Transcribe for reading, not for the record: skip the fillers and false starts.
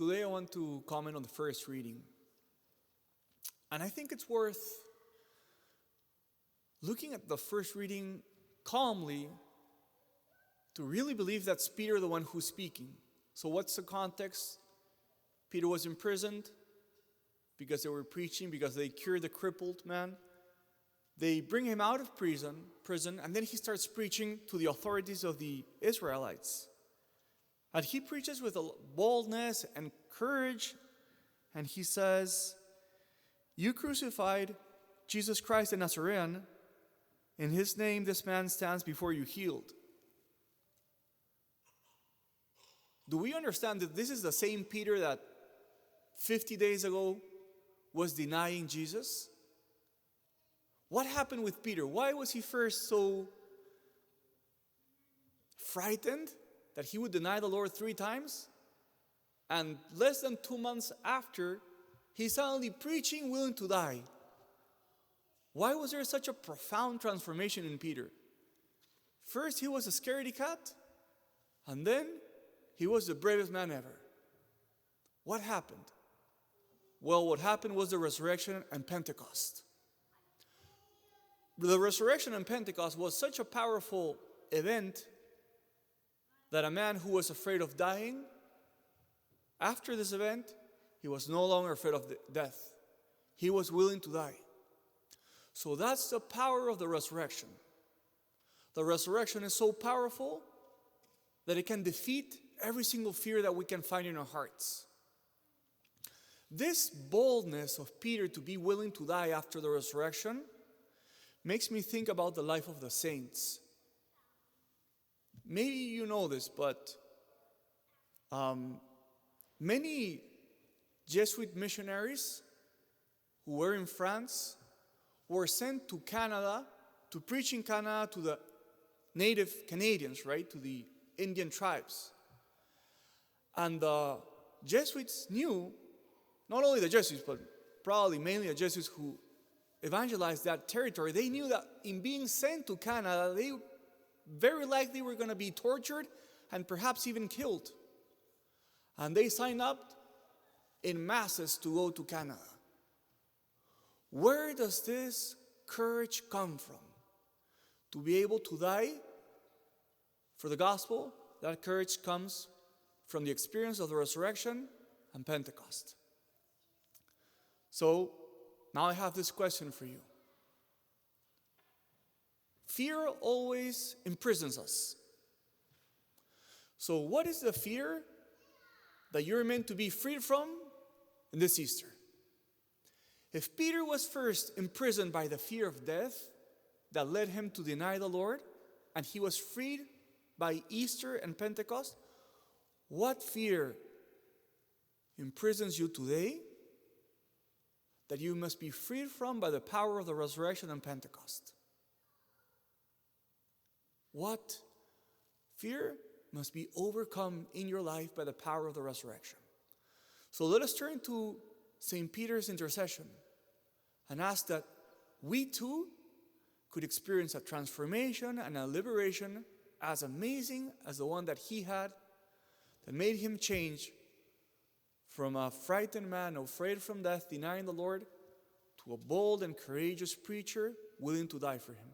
Today I want to comment on the first reading. And I think it's worth looking at the first reading calmly to really believe that's Peter the one who's speaking. So what's the context? Peter was imprisoned because they were preaching, because they cured the crippled man. They bring him out of prison, and then he starts preaching to the authorities of the Israelites. And he preaches with a boldness and courage, and he says, "You crucified Jesus Christ the Nazarene. In his name this man stands before you healed." Do we understand that this is the same Peter that 50 days ago was denying Jesus? What happened with Peter? Why was he first so frightened that he would deny the Lord 3 times? And less than 2 months after, he's suddenly preaching, willing to die. Why was there such a profound transformation in Peter? First, he was a scaredy cat, and then he was the bravest man ever. What happened? Well, what happened was the resurrection and Pentecost. The resurrection and Pentecost was such a powerful event that a man who was afraid of dying, after this event, he was no longer afraid of death. He was willing to die. So that's the power of the resurrection. The resurrection is so powerful that it can defeat every single fear that we can find in our hearts. This boldness of Peter to be willing to die after the resurrection makes me think about the life of the saints. Maybe you know this, but many Jesuit missionaries who were in France were sent to Canada to preach in Canada to the native Canadians, right, to the Indian tribes. And the Jesuits knew, not only the Jesuits, but probably mainly the Jesuits who evangelized that territory, they knew that in being sent to Canada, they very likely were going to be tortured and perhaps even killed. And they signed up in masses to go to Canada. Where does this courage come from? To be able to die for the gospel, that courage comes from the experience of the resurrection and Pentecost. So, now I have this question for you. Fear always imprisons us. So what is the fear that you're meant to be freed from in this Easter? If Peter was first imprisoned by the fear of death that led him to deny the Lord, and he was freed by Easter and Pentecost, what fear imprisons you today that you must be freed from by the power of the resurrection and Pentecost? What fear must be overcome in your life by the power of the resurrection? So let us turn to St. Peter's intercession and ask that we too could experience a transformation and a liberation as amazing as the one that he had, that made him change from a frightened man, afraid from death, denying the Lord, to a bold and courageous preacher willing to die for him.